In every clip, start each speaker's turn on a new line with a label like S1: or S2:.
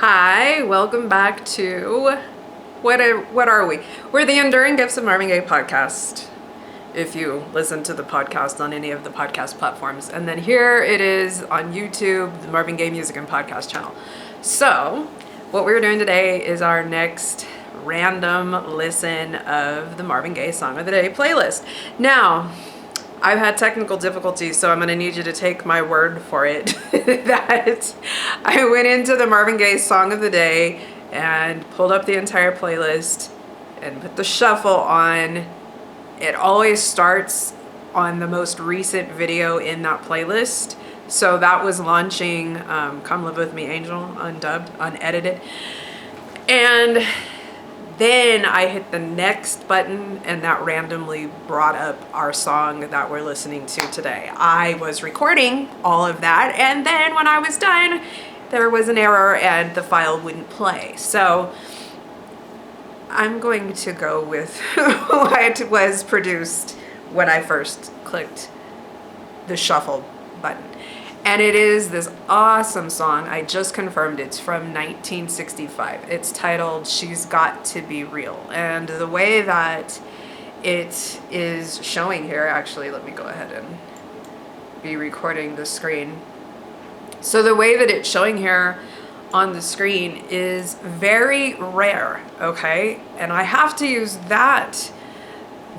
S1: Hi, welcome back to what are we? We're the Enduring Gifts of Marvin Gaye podcast. If you listen to the podcast on any of the podcast platforms, and then here it is on YouTube, the Marvin Gaye Music and Podcast channel. So, what we're doing today is our next random listen of the Marvin Gaye Song of the Day playlist. Now, I've had technical difficulties, so I'm going to need you to take my word for it that I went into the Marvin Gaye Song of the Day and pulled up the entire playlist and put the shuffle on. It always starts on the most recent video in that playlist. So that was launching Come Live With Me Angel, undubbed, unedited. And then I hit the next button and that randomly brought up our song that we're listening to today. I was recording all of that, and then when I was done, there was an error and the file wouldn't play. So I'm going to go with what was produced when I first clicked the shuffle button. And it is this awesome song. I just confirmed it's from 1965. It's titled She's Got to Be Real. And the way that it is showing here, actually, let me go ahead and be recording the screen. So the way that it's showing here on the screen is very rare, okay? And I have to use that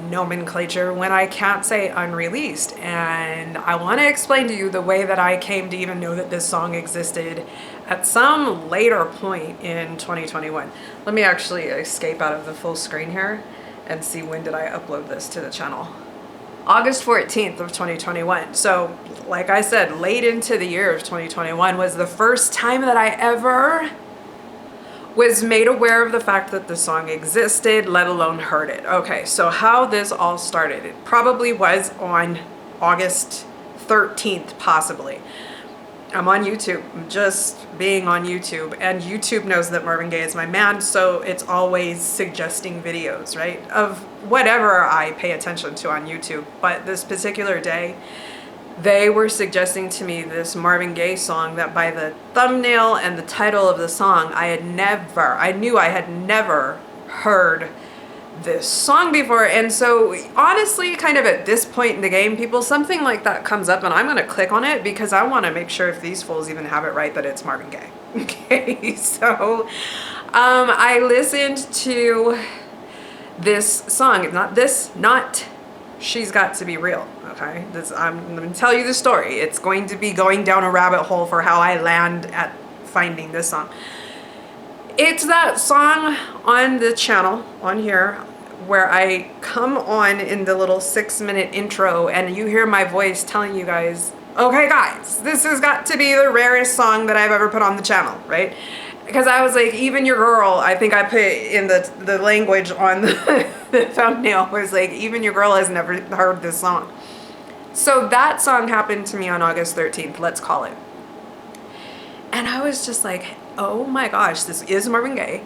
S1: nomenclature when I can't say unreleased. And I want to explain to you the way that I came to even know that this song existed at some later point in 2021. Let me actually escape out of the full screen here and see when did I upload this to the channel. August 14th of 2021. So like I said, late into the year of 2021 was the first time that I ever was made aware of the fact that the song existed, let alone heard it. Okay, so how this all started, it probably was on August 13th, possibly. I'm on YouTube, just being on YouTube, and YouTube knows that Marvin Gaye is my man, so it's always suggesting videos, right, of whatever I pay attention to on YouTube. But this particular day, they were suggesting to me this Marvin Gaye song that by the thumbnail and the title of the song, I knew I had never heard this song before. And so honestly, kind of at this point in the game, people, something like that comes up and I'm going to click on it because I want to make sure if these fools even have it right that it's Marvin Gaye. Okay, so I listened to this song, not She's Got to Be Real, okay? I'm going to tell you the story. It's going to be going down a rabbit hole for how I land at finding this song. It's that song on the channel, on here, where I come on in the little 6-minute intro and you hear my voice telling you guys, okay guys, this has got to be the rarest song that I've ever put on the channel, right? Because I was like, even your girl, I think I put in the language on the thumbnail was like, even your girl has never heard this song. So that song happened to me on August 13th, let's call it. And I was just like, oh my gosh, this is Marvin Gaye.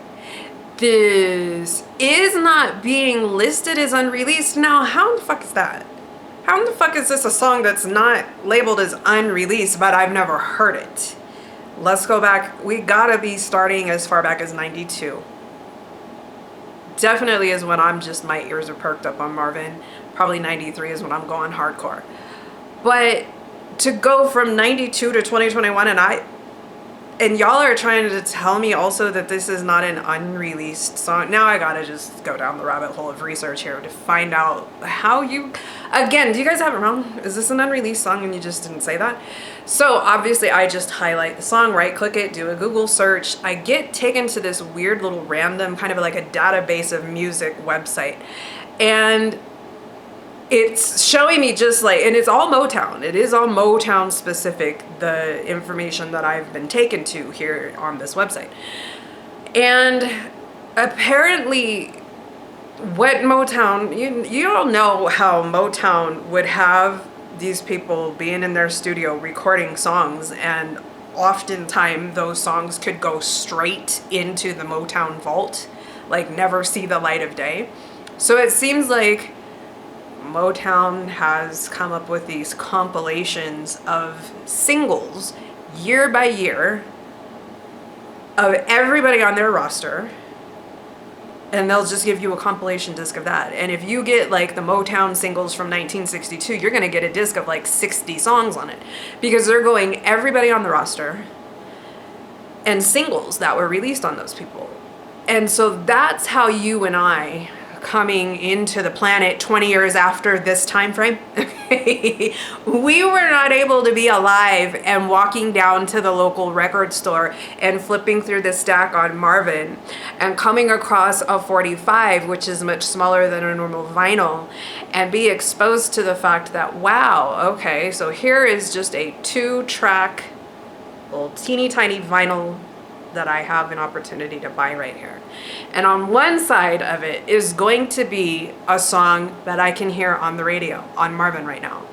S1: This is not being listed as unreleased. Now, how the fuck is that? How in the fuck is this a song that's not labeled as unreleased, but I've never heard it? Let's go back. We gotta be starting as far back as 92. Definitely is when my ears are perked up on Marvin. Probably 93 is when I'm going hardcore. But to go from 92 to 2021 and y'all are trying to tell me also that this is not an unreleased song. Now I gotta just go down the rabbit hole of research here to find out how again, do you guys have it wrong? Is this an unreleased song and you just didn't say that? So obviously I just highlight the song, right click it, do a Google search. I get taken to this weird little random kind of like a database of music website. And it's showing me just like, and it's all Motown. It is all Motown specific, the information that I've been taken to here on this website. And apparently what Motown, you all know how Motown would have these people being in their studio recording songs, and oftentimes those songs could go straight into the Motown vault, like never see the light of day. So it seems like Motown has come up with these compilations of singles year by year of everybody on their roster, and they'll just give you a compilation disc of that. And if you get like the Motown singles from 1962, you're gonna get a disc of like 60 songs on it, because they're going everybody on the roster and singles that were released on those people. And so that's how you and I, coming into the planet 20 years after this time frame, we were not able to be alive and walking down to the local record store and flipping through the stack on Marvin and coming across a 45, which is much smaller than a normal vinyl, and be exposed to the fact that, wow, okay, so here is just a 2-track little teeny tiny vinyl that I have an opportunity to buy right here. And on one side of it is going to be a song that I can hear on the radio on Marvin right now.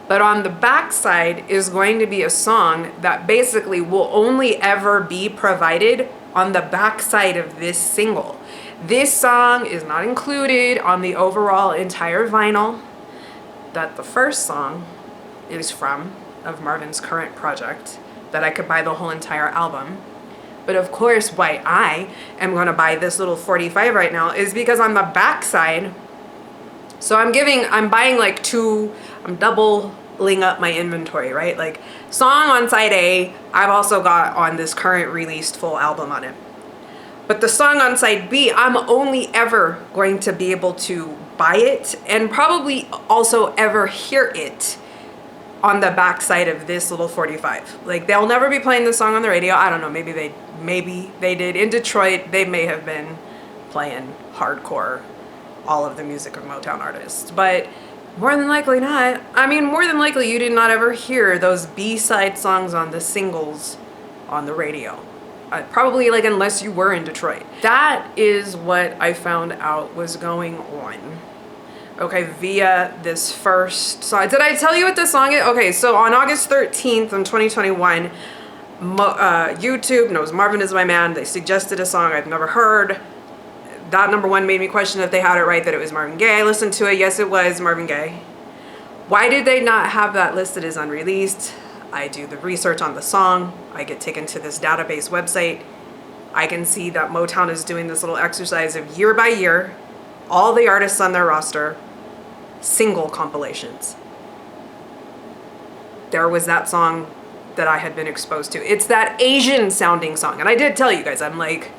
S1: But on the back side is going to be a song that basically will only ever be provided on the back side of this single. This song is not included on the overall entire vinyl that the first song is from, of Marvin's current project, that I could buy the whole entire album. But of course, why I am going to buy this little 45 right now is because on the back side, so I'm buying like I'm doubling up my inventory, right? Like song on side A, I've also got on this current released full album on it. But the song on side B, I'm only ever going to be able to buy it and probably also ever hear it on the back side of this little 45. Like they'll never be playing this song on the radio. I don't know, maybe they did. In Detroit, they may have been playing hardcore, all of the music of Motown artists, but more than likely not. I mean, more than likely you did not ever hear those B-side songs on the singles on the radio. Probably, like, unless you were in Detroit. That is what I found out was going on. Okay, via this first song. Did I tell you what this song is? Okay, so on August 13th in 2021, YouTube knows Marvin Is My Man. They suggested a song I've never heard. That number one made me question if they had it right, that it was Marvin Gaye. I listened to it. Yes, it was Marvin Gaye. Why did they not have that listed as unreleased? I do the research on the song. I get taken to this database website. I can see that Motown is doing this little exercise of year by year, all the artists on their roster, single compilations. There was that song that I had been exposed to. It's that Asian sounding song. And I did tell you guys, I'm like,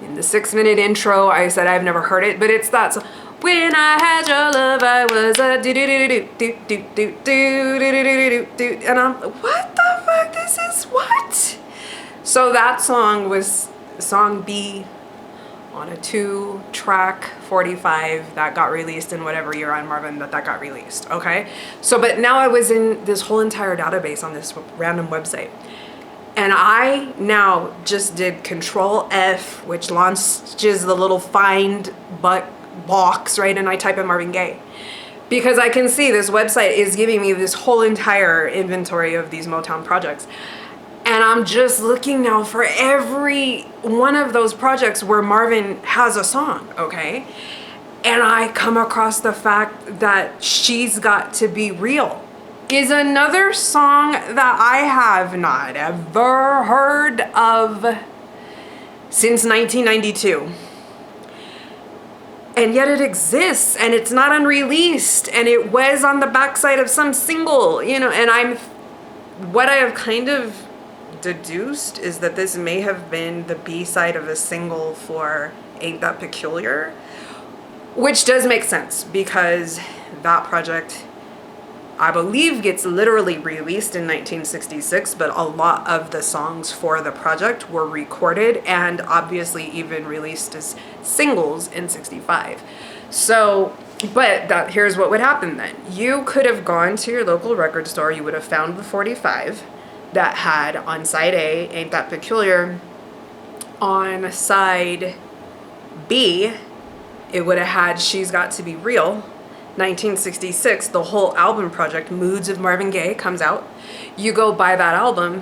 S1: in the 6-minute intro, I said I've never heard it, but it's that song. When I had your love, I was a do do do do do do do do do do do, and I'm what the fuck? This is what? So that song was song B on a 2-track 45 that got released in whatever year on Marvin that got released. Okay, so but now I was in this whole entire database on this random website. And I now just did Control F, which launches the little find but box, right? And I type in Marvin Gaye. Because I can see this website is giving me this whole entire inventory of these Motown projects. And I'm just looking now for every one of those projects where Marvin has a song, okay? And I come across the fact that She's Got to Be Real is another song that I have not ever heard of since 1992. And yet it exists, and it's not unreleased, and it was on the backside of some single, you know, and what I have kind of deduced is that this may have been the B-side of a single for Ain't That Peculiar, which does make sense because that project, I believe, gets literally released in 1966, but a lot of the songs for the project were recorded and obviously even released as singles in 65. So, but here's what would happen then. You could have gone to your local record store, you would have found the 45 that had on side A, Ain't That Peculiar. On side B, it would have had She's Got to Be Real. 1966, the whole album project, Moods of Marvin Gaye, comes out. You go buy that album,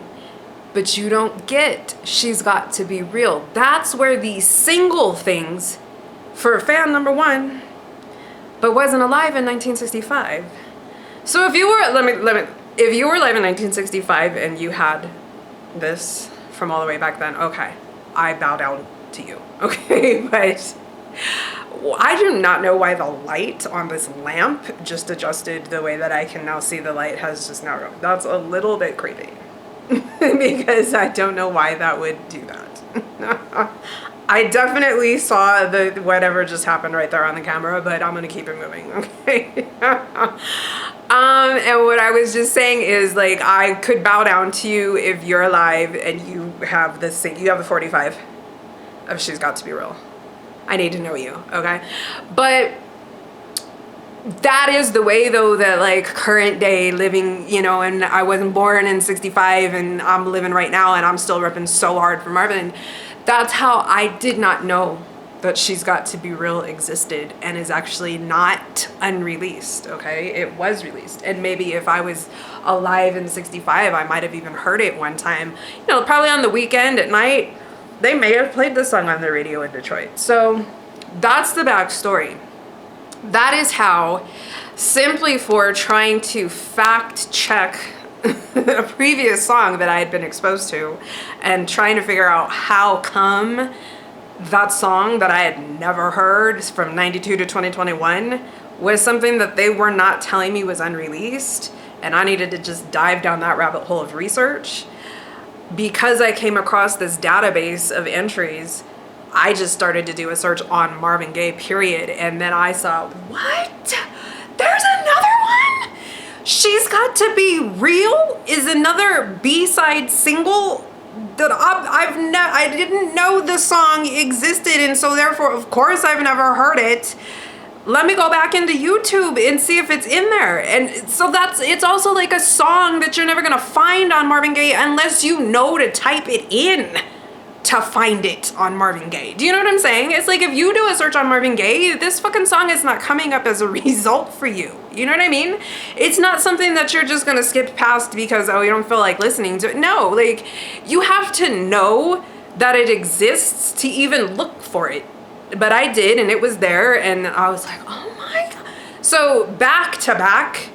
S1: but you don't get She's Got to Be Real. That's where these single things for fan number one, but wasn't alive in 1965. So if you were, if you were alive in 1965 and you had this from all the way back then, okay, I bow down to you, okay? But I do not know why the light on this lamp just adjusted the way that I can now see the light has just now. That's a little bit creepy because I don't know why that would do that. I definitely saw the whatever just happened right there on the camera, but I'm gonna keep it moving, okay? And what I was just saying is, like, I could bow down to you if you're alive and you have this thing. You have the 45 of She's Got to Be Real. I need to know you, okay? But that is the way, though, that, like, current day living, you know, and I wasn't born in 65 and I'm living right now and I'm still ripping so hard for Marvin. That's how I did not know that She's Got to Be Real existed and is actually not unreleased, okay? It was released. And maybe if I was alive in 65, I might have even heard it one time. You know, probably on the weekend at night, they may have played the song on the radio in Detroit. So that's the backstory. That is how, simply for trying to fact check a previous song that I had been exposed to and trying to figure out how come that song that I had never heard from 92 to 2021 was something that they were not telling me was unreleased, and I needed to just dive down that rabbit hole of research. Because I came across this database of entries, I just started to do a search on Marvin Gaye, period, and then I saw, what? There's another one? She's Got to Be Real is another B-side single that I didn't know the song existed, and so therefore, of course, I've never heard it. Let me go back into YouTube and see if it's in there. And so it's also like a song that you're never gonna find on Marvin Gaye unless you know to type it in to find it on Marvin Gaye. Do you know what I'm saying? It's like if you do a search on Marvin Gaye, this fucking song is not coming up as a result for you. You know what I mean? It's not something that you're just gonna skip past because, oh, you don't feel like listening to it. No, like, you have to know that it exists to even look for it. But I did, and it was there, and I was like, oh my God. So back to back,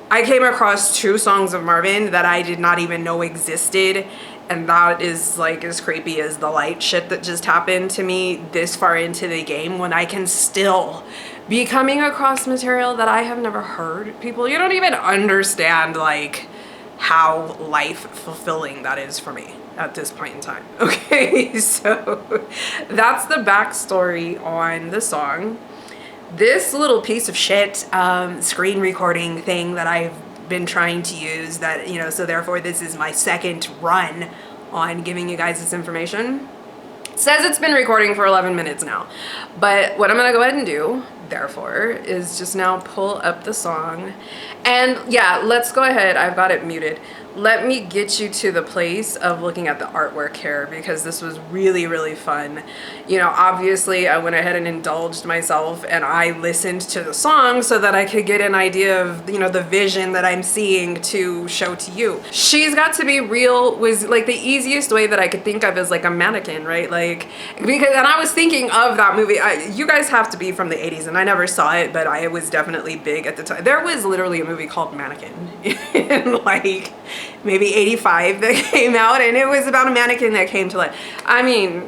S1: I came across 2 songs of Marvin that I did not even know existed. And that is like as creepy as the light shit that just happened to me this far into the game, when I can still be coming across material that I have never heard. People, you don't even understand like how life fulfilling that is for me at this point in time. Okay, so that's the backstory on the song. This little piece of shit screen recording thing that I've been trying to use, that, you know, so therefore this is my second run on giving you guys this information. It says it's been recording for 11 minutes now, but what I'm gonna go ahead and do, therefore, is just now pull up the song. And yeah, let's go ahead, I've got it muted. Let me get you to the place of looking at the artwork here, because this was really, really fun. You know, obviously I went ahead and indulged myself and I listened to the song so that I could get an idea of, you know, the vision that I'm seeing to show to you. She's Got to Be Real was like the easiest way that I could think of as like a mannequin, right? Like, because, and I was thinking of that movie. You guys have to be from the 80s, and I never saw it, but it was definitely big at the time. There was literally a movie called Mannequin in like maybe 85 that came out, and it was about a mannequin that came to life. I mean,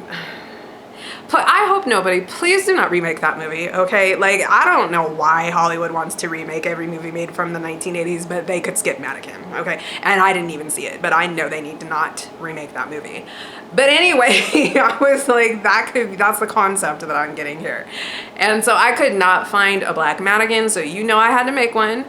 S1: I hope nobody, please do not remake that movie, okay? Like, I don't know why Hollywood wants to remake every movie made from the 1980s, but they could skip Mannequin, okay? And I didn't even see it, but I know they need to not remake that movie. But anyway, I was like, that's the concept that I'm getting here. And so I could not find a black mannequin, so you know I had to make one.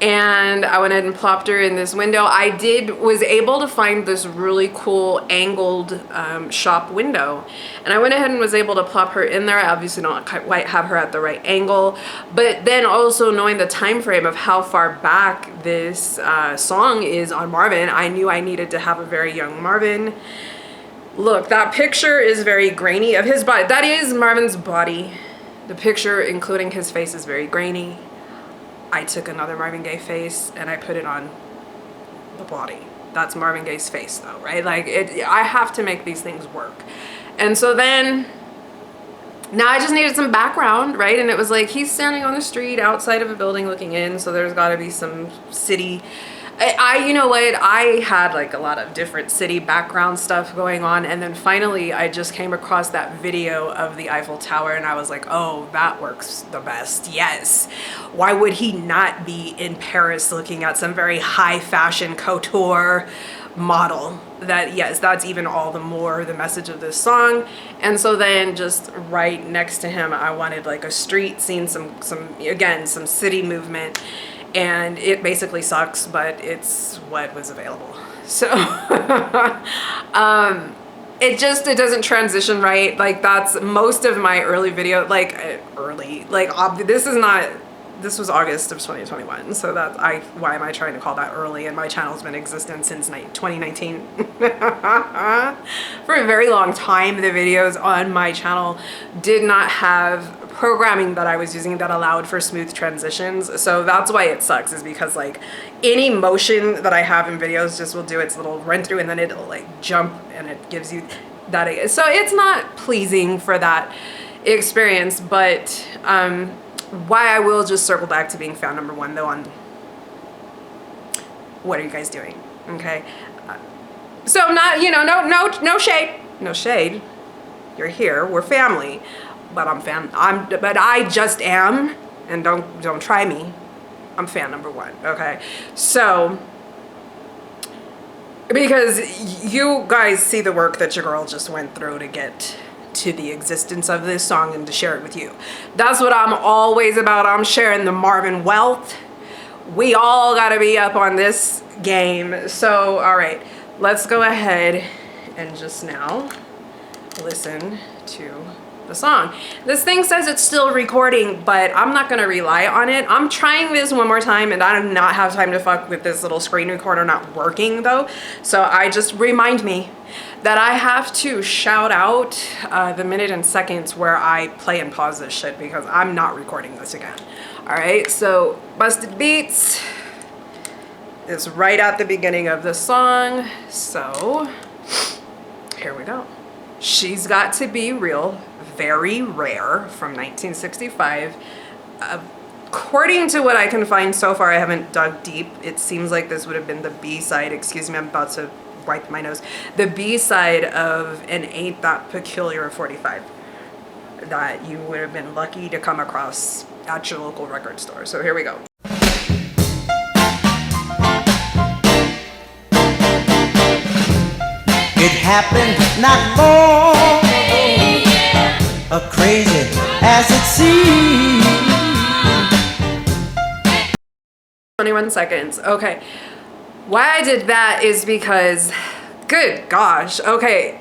S1: And I went ahead and plopped her in this window. Was able to find this really cool angled shop window. And I went ahead and was able to plop her in there. I obviously don't quite have her at the right angle. But then also knowing the time frame of how far back this song is on Marvin, I knew I needed to have a very young Marvin. Look, that picture is very grainy of his body. That is Marvin's body. The picture, including his face, is very grainy. I took another Marvin Gaye face and I put it on the body. That's Marvin Gaye's face though, right? Like, I have to make these things work. And so then, now I just needed some background, right? And it was like, he's standing on the street outside of a building looking in, so there's gotta be some city You know what, I had like a lot of different city background stuff going on, and then finally I just came across that video of the Eiffel Tower, and I was like, oh, that works the best. Yes, why would he not be in Paris looking at some very high fashion couture model? That, yes, that's even all the more the message of this song. And so then just right next to him, I wanted like a street scene, some again, some city movement. And it basically sucks, but it's what was available. So it doesn't transition right. Like, that's most of my early video, like this was August of 2021, so why am I trying to call that early? And my channel's been in existence since 2019. For a very long time, the videos on my channel did not have programming that I was using that allowed for smooth transitions. So that's why it sucks, is because like any motion that I have in videos just will do its little run through, and then it'll like jump and it gives you that. So it's not pleasing for that experience, but why I will just circle back to being fan number one though on what are you guys doing? Okay. So not, you know, no shade. You're here, we're family. But but I just am, and don't try me. I'm fan number one, okay? So, because you guys see the work that your girl just went through to get to the existence of this song and to share it with you. That's what I'm always about. I'm sharing the Marvin wealth. We all gotta be up on this game. So, all right, let's go ahead and just now listen to the song. This thing says it's still recording, but I'm not gonna rely on it. I'm trying this one more time, and I do not have time to fuck with this little screen recorder not working though. So I just remind me that I have to shout out the minute and seconds where I play and pause this shit, because I'm not recording this again. All right, so Busted Beats is right at the beginning of the song. So here we go. She's Got to Be Real, very rare, from 1965. According to what I can find so far, I haven't dug deep. It seems like this would have been the B-side. Excuse me, I'm about to wipe my nose. The B-side of an Ain't That Peculiar 45 that you would have been lucky to come across at your local record store. So here we go.
S2: It happened not long, crazy as it seems.
S1: 21 seconds. Okay. Why I did that is because, good gosh, okay,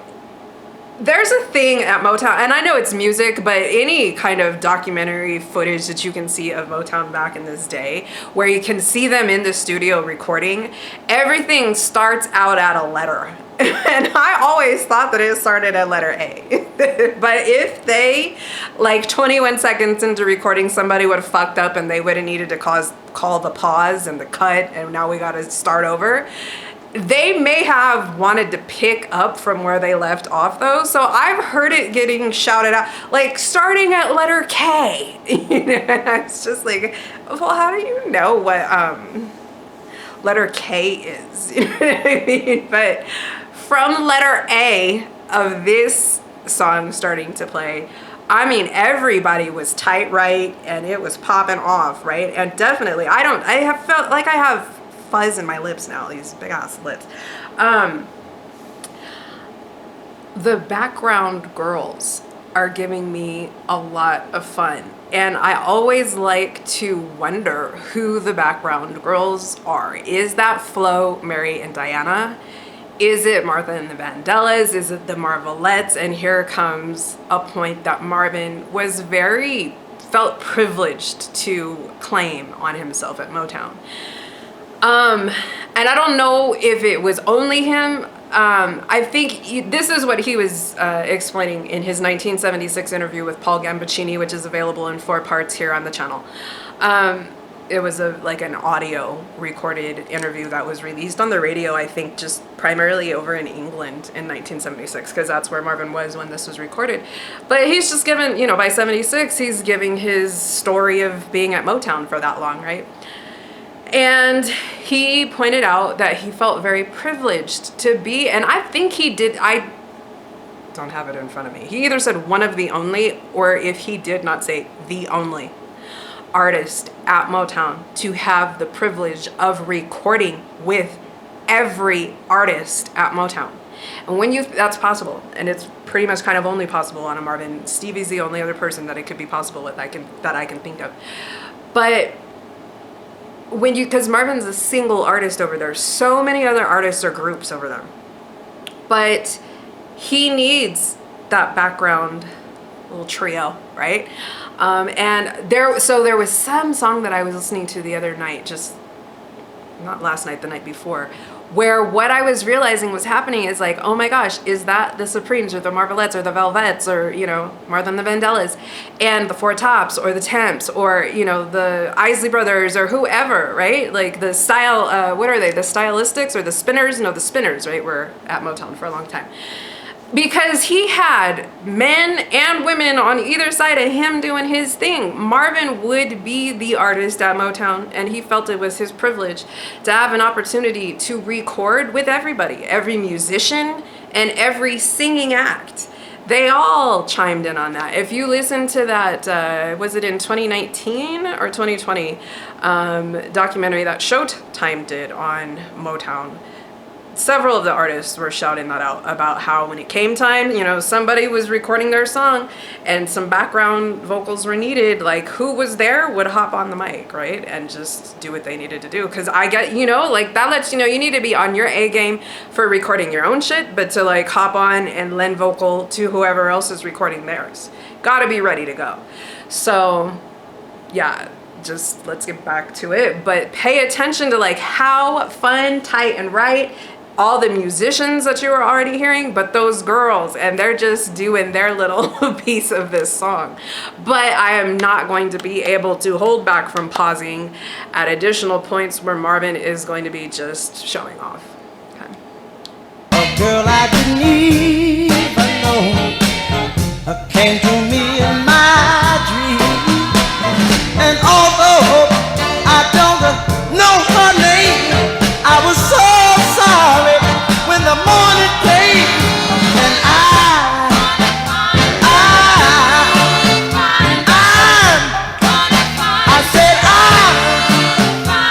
S1: there's a thing at Motown, and I know it's music, but any kind of documentary footage that you can see of Motown back in this day, where you can see them in the studio recording, everything starts out at a letter. And I always thought that it started at letter A. But if they, like 21 seconds into recording, somebody would have fucked up and they would have needed to call the pause and the cut, and now we got to start over, they may have wanted to pick up from where they left off though. So I've heard it getting shouted out, like starting at letter K. You know, it's just like, well, how do you know what letter K is? You know what I mean? But from letter A of this song starting to play, I mean, everybody was tight, right? And it was popping off, right? And definitely, I have felt like I have fuzz in my lips now, these big ass lips. The background girls are giving me a lot of fun. And I always like to wonder who the background girls are. Is that Flo, Mary, and Diana? Is it Martha and the Vandellas? Is it the Marvelettes? And here comes a point that Marvin was felt privileged to claim on himself at Motown. And I don't know if it was only him. I think this is what he was explaining in his 1976 interview with Paul Gambaccini, which is available in 4 parts here on the channel. It was like an audio recorded interview that was released on the radio, I think just primarily over in England in 1976, because that's where Marvin was when this was recorded. But he's just given, you know, by 76, he's giving his story of being at Motown for that long, right? And he pointed out that he felt very privileged to be, and I think he did, I don't have it in front of me. He either said one of the only, or if he did not say the only artist at Motown to have the privilege of recording with every artist at Motown. And when that's possible, and it's pretty much kind of only possible on a Marvin. Stevie's the only other person that it could be possible with that I can think of. But because Marvin's a single artist over there, so many other artists or groups over there. But he needs that background little trio, right? And there was some song that I was listening to the other night, just not last night, the night before, where what I was realizing was happening is like, oh my gosh, is that the Supremes or the Marvelettes or the Velvets or, Martha and the Vandellas and the Four Tops or the Temps or, the Isley Brothers or whoever, right? Like the style, what are they? The Stylistics or the Spinners? No, the Spinners, right? Were at Motown for a long time. Because he had men and women on either side of him doing his thing. Marvin would be the artist at Motown, and he felt it was his privilege to have an opportunity to record with everybody, every musician and every singing act. They all chimed in on that. If you listen to that, was it in 2019 or 2020 documentary that Showtime did on Motown, several of the artists were shouting that out about how when it came time, somebody was recording their song and some background vocals were needed, like who was there would hop on the mic, right? And just do what they needed to do. Because I get, like that lets you know you need to be on your A game for recording your own shit, but to like hop on and lend vocal to whoever else is recording theirs. Gotta be ready to go. So, yeah. Just let's get back to it, but pay attention to like how fun, tight, and right all the musicians that you were already hearing, but those girls, and they're just doing their little piece of this song. But I am not going to be able to hold back from pausing at additional points where Marvin is going to be just showing off. Okay.
S2: A girl I didn't even know came to me in my dream, and although I don't know her name, I was so sorry when the morning came, and I said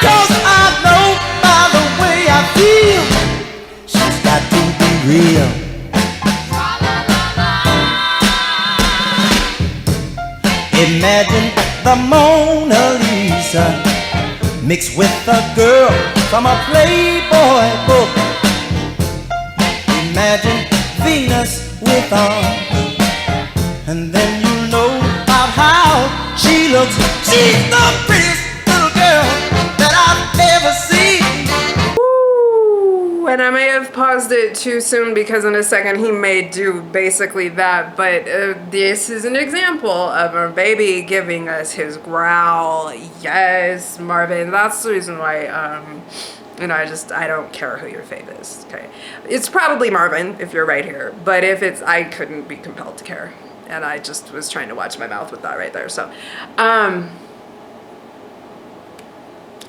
S2: cause I know by the way I feel, she's got to be real. Imagine the Mona Lisa mixed with a girl from a Playboy book. Imagine Venus with arms, and then you know about how she looks. She's the prettiest little girl that I've ever seen.
S1: Ooh, and I may have paused it too soon because in a second he may do basically that, but this is an example of our baby giving us his growl. Yes, Marvin, that's the reason why I don't care who your fave is, okay? It's probably Marvin if you're right here, but if it's, I couldn't be compelled to care. And I just was trying to watch my mouth with that right there. So,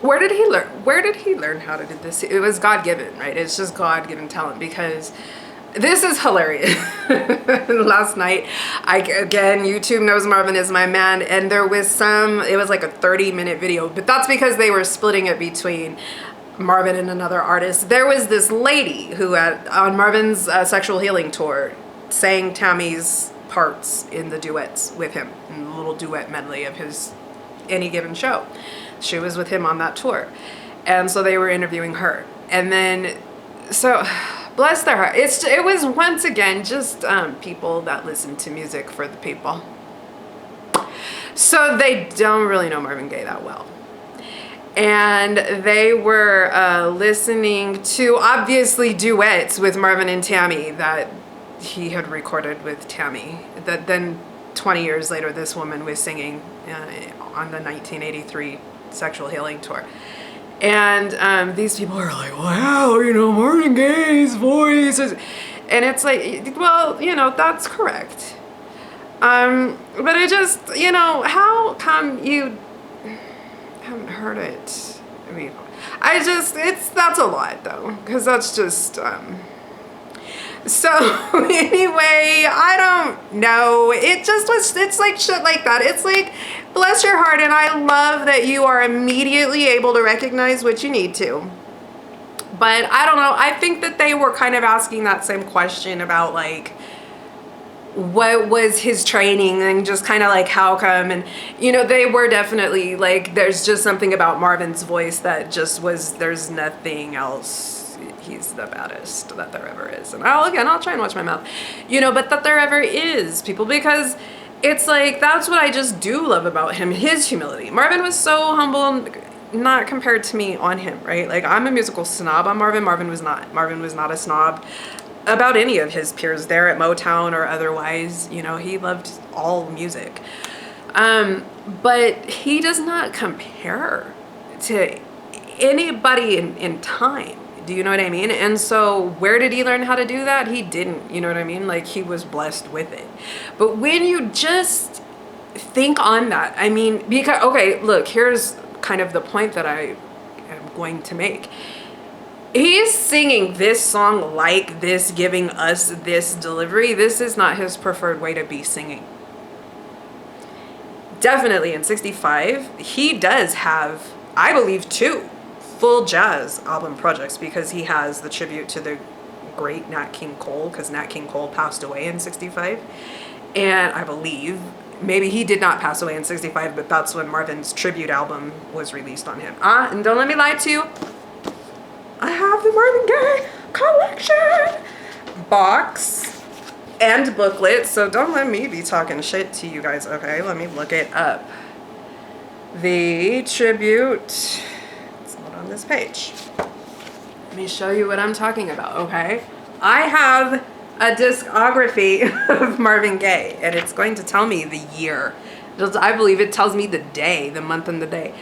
S1: where did he learn how to do this? It was God-given, right? It's just God-given talent, because this is hilarious. Last night, again, YouTube knows Marvin is my man, and there was it was like a 30-minute video, but that's because they were splitting it between Marvin and another artist. There was this lady who on Marvin's Sexual Healing Tour sang Tammy's parts in the duets with him, in the little duet medley of his Any Given Show. She was with him on that tour, and so they were interviewing her, and then so bless their heart, it was once again just people that listen to music for the people, so they don't really know Marvin Gaye that well. And they were listening to, obviously, duets with Marvin and Tammy that he had recorded with Tammy. That then 20 years later, this woman was singing on the 1983 Sexual Healing Tour. And these people are like, wow, Marvin Gaye's voice is... And it's like, well, that's correct. But it just, how come you haven't heard it? I mean, that's a lot though, because that's just, so anyway, I don't know. It's like shit like that. It's like, bless your heart, and I love that you are immediately able to recognize what you need to. But I don't know. I think that they were kind of asking that same question about like, what was his training and just kind of like how come, and they were definitely like, there's just something about Marvin's voice that just was, there's nothing else. He's the baddest that there ever is. And I'll try and watch my mouth, but that there ever is, people, because it's like, that's what I just do love about him, his humility. Marvin was so humble, not compared to me on him, right? Like, I'm a musical snob on Marvin. Marvin was not a snob about any of his peers there at Motown or otherwise. He loved all music. But he does not compare to anybody in time. Do you know what I mean? And so where did he learn how to do that? He didn't, you know what I mean? Like, he was blessed with it. But when you just think on that, I mean, because, okay, look, here's kind of the point that I am going to make. He's singing this song like this, giving us this delivery. This is not his preferred way to be singing. Definitely in 65, he does have, I believe, 2 full jazz album projects, because he has the tribute to the great Nat King Cole, because Nat King Cole passed away in 65. And I believe, maybe he did not pass away in 65, but that's when Marvin's tribute album was released on him. And don't let me lie to you, I have the Marvin Gaye collection box and booklet, so don't let me be talking shit to you guys, okay? Let me look it up. The tribute, it's not on this page. Let me show you what I'm talking about, okay? I have a discography of Marvin Gaye, and it's going to tell me the year. I believe it tells me the day, the month and the day.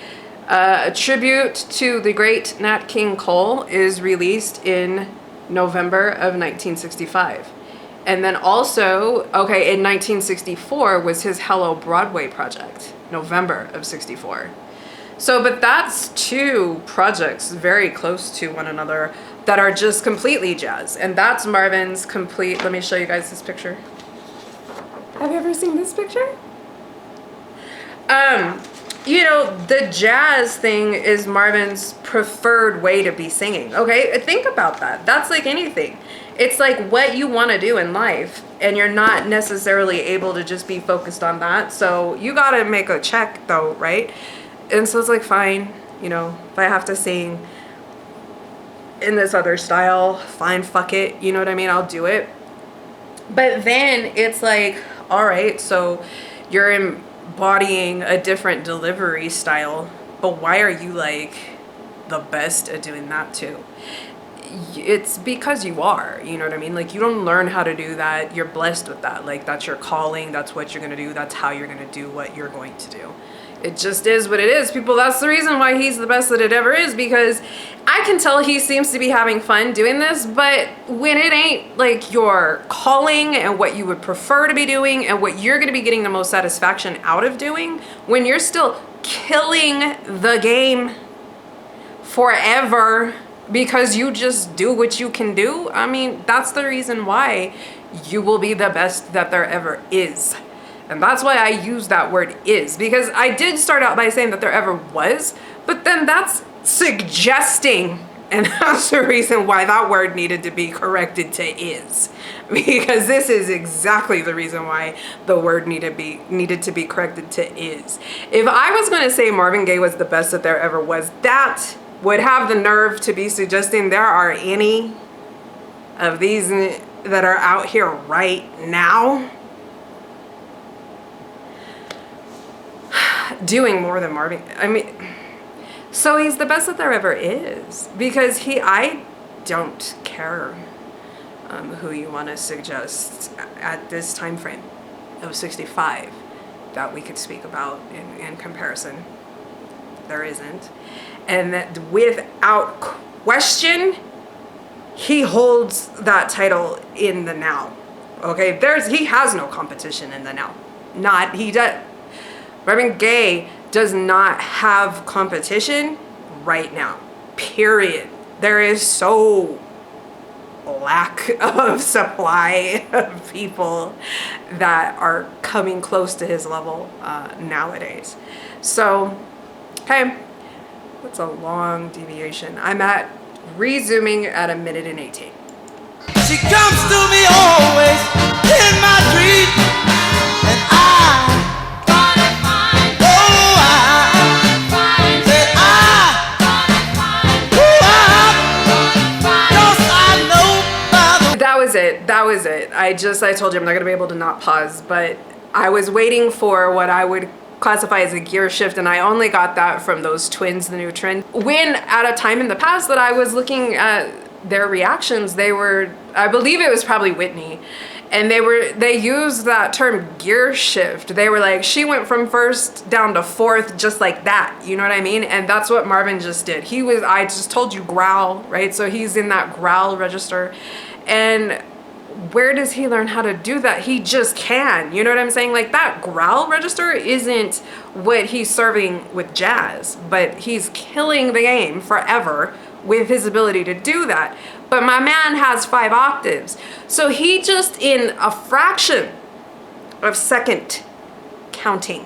S1: A tribute to the great Nat King Cole is released in November of 1965. And then also, okay, in 1964 was his Hello Broadway project, November of 64. So, but that's 2 projects very close to one another that are just completely jazz. And that's Marvin's complete, let me show you guys this picture. Have you ever seen this picture? The jazz thing is Marvin's preferred way to be singing. Okay, think about that. That's like anything. It's like what you want to do in life, and you're not necessarily able to just be focused on that. So you got to make a check though, right? And so it's like, fine, if I have to sing in this other style, fine, fuck it. You know what I mean? I'll do it. But then it's like, all right, so you're embodying a different delivery style, but why are you like the best at doing that too? It's because you are, you know what I mean? Like, you don't learn how to do that. You're blessed with that. Like, that's your calling. That's what you're going to do. That's how you're going to do what you're going to do. It just is what it is, people. That's the reason why he's the best that it ever is, because I can tell he seems to be having fun doing this, but when it ain't like your calling and what you would prefer to be doing and what you're going to be getting the most satisfaction out of doing, when you're still killing the game forever because you just do what you can do, I mean, that's the reason why you will be the best that there ever is. And that's why I use that word is, because I did start out by saying that there ever was, but then that's suggesting, and that's the reason why that word needed to be corrected to is, because this is exactly the reason why the word needed to be corrected to is. If I was going to say Marvin Gaye was the best that there ever was, that would have the nerve to be suggesting there are any of these that are out here right now doing more than Marvin. I mean, so he's the best that there ever is, because I don't care who you want to suggest at this time frame of 65 that we could speak about in comparison. There isn't. And that without question, he holds that title in the now. Okay, he has no competition in the now. Marvin Gaye does not have competition right now. Period. There is so lack of supply of people that are coming close to his level nowadays. So, okay, that's a long deviation. I'm at resuming at 1:18.
S2: She comes to me always in my dream, and
S1: that was it. I told you I'm not gonna be able to not pause, but I was waiting for what I would classify as a gear shift, and I only got that from those twins, the new trend. When at a time in the past that I was looking at their reactions, they were, I believe it was probably Whitney, and they used that term gear shift. They were like, she went from first down to fourth just like that, you know what I mean? And that's what Marvin just did. I just told you growl, right? So he's in that growl register. And where does he learn how to do that? He just can, you know what I'm saying? Like, that growl register isn't what he's serving with jazz, but he's killing the game forever with his ability to do that. But my man has 5 octaves. So he just, in a fraction of second counting,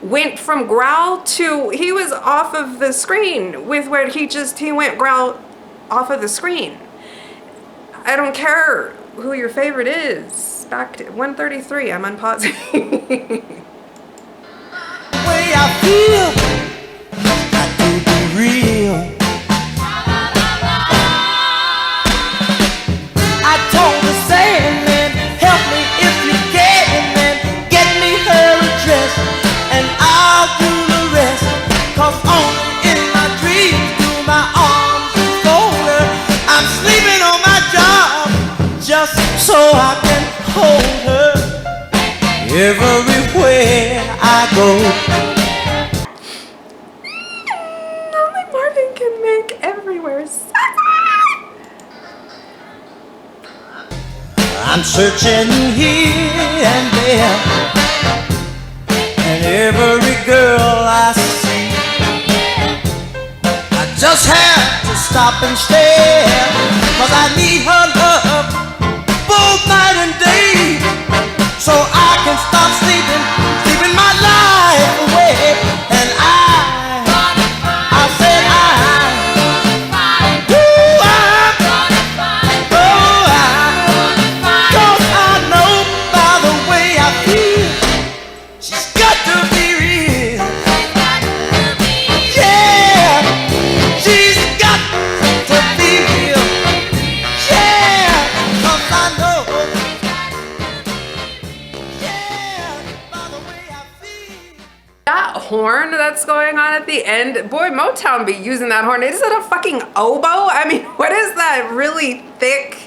S1: went from growl to, he was off of the screen with where he went growl off of the screen. I don't care who your favorite is. Back to 133, I'm unpausing.
S2: way I feel, got to be real. I told the Sandman, help me if you can, man. Get me her address, and I'll do the rest. 'Cause only in my dreams do my arms fold her. I'm sleeping on my job just so I can hold her. Everywhere I go.
S1: Only Marvin can make everywhere
S2: I'm searching here and there, and every girl I see, I just have to stop and stare, 'cause I need her love both night and day, so I can stop sleeping my life away. And I said
S1: horn that's going on at the end. Boy, Motown be using that horn. Is it a fucking oboe? I mean, what is that really thick,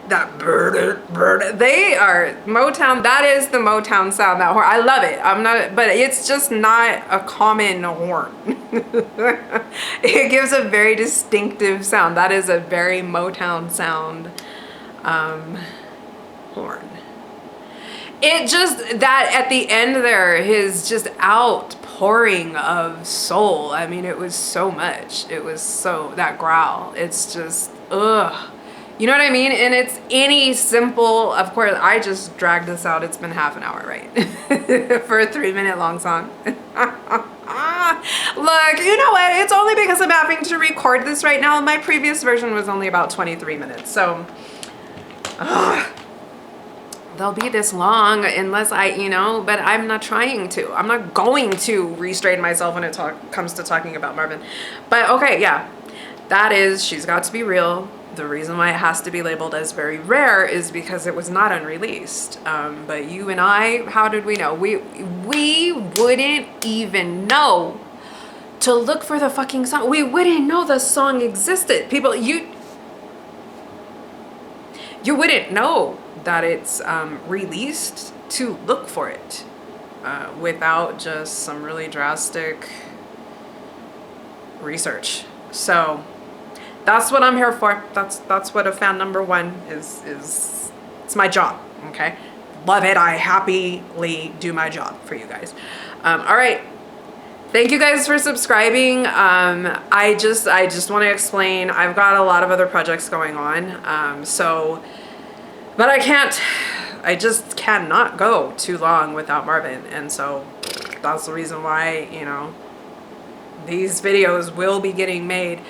S1: that bird? They are Motown. That is the Motown sound, that horn. I love it. I'm not, but it's just not a common horn. It gives a very distinctive sound. That is a very Motown sound horn. It just, that at the end there, his just outpouring of soul. I mean, it was so much. It was so, that growl, it's just, ugh. You know what I mean? And it's any simple, of course, I just dragged this out. It's been half an hour, right? For a 3-minute long song. Look, you know what? It's only because I'm having to record this right now. My previous version was only about 23 minutes. So, they'll be this long unless I, you know, but I'm not trying to. I'm not going to restrain myself when it comes to talking about Marvin. But okay, yeah, that is, She's Got to Be Real. The reason why it has to be labeled as very rare is because it was not unreleased. But you and I, how did we know? We wouldn't even know to look for the fucking song. We wouldn't know the song existed. People, you wouldn't know that it's released to look for it without just some really drastic research. So that's what I'm here for. That's what a fan number one is. It's my job, okay? Love it. I happily do my job for you guys. All right. Thank you guys for subscribing. I just want to explain, I've got a lot of other projects going on. But I just cannot go too long without Marvin. And so that's the reason why, you know, these videos will be getting made.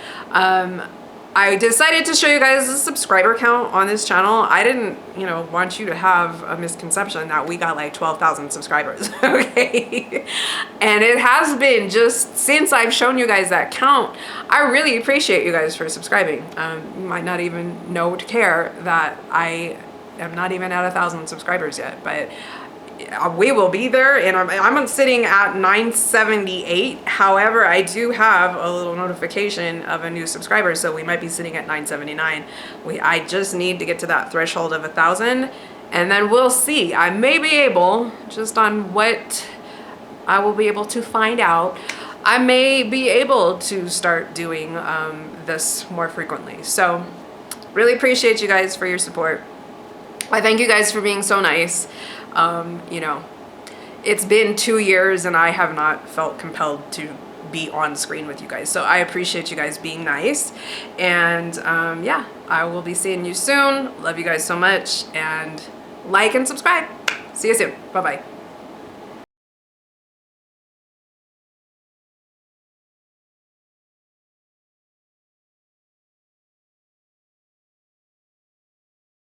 S1: I decided to show you guys the subscriber count on this channel. I didn't, you know, want you to have a misconception that we got like 12,000 subscribers, okay? And it has been just since I've shown you guys that count. I really appreciate you guys for subscribing. You might not even know to care that I am not even at 1,000 subscribers yet, but we will be there, and I'm sitting at 978. However, I do have a little notification of a new subscriber, so we might be sitting at 979. I just need to get to that threshold of 1,000, and then we'll see. I may be able, just on what I will be able to find out, I may be able to start doing this more frequently. So really appreciate you guys for your support. I thank you guys for being so nice. You know, it's been 2 years and I have not felt compelled to be on screen with you guys. So I appreciate you guys being nice. And yeah, I will be seeing you soon. Love you guys so much, and like and subscribe. See you soon. Bye-bye.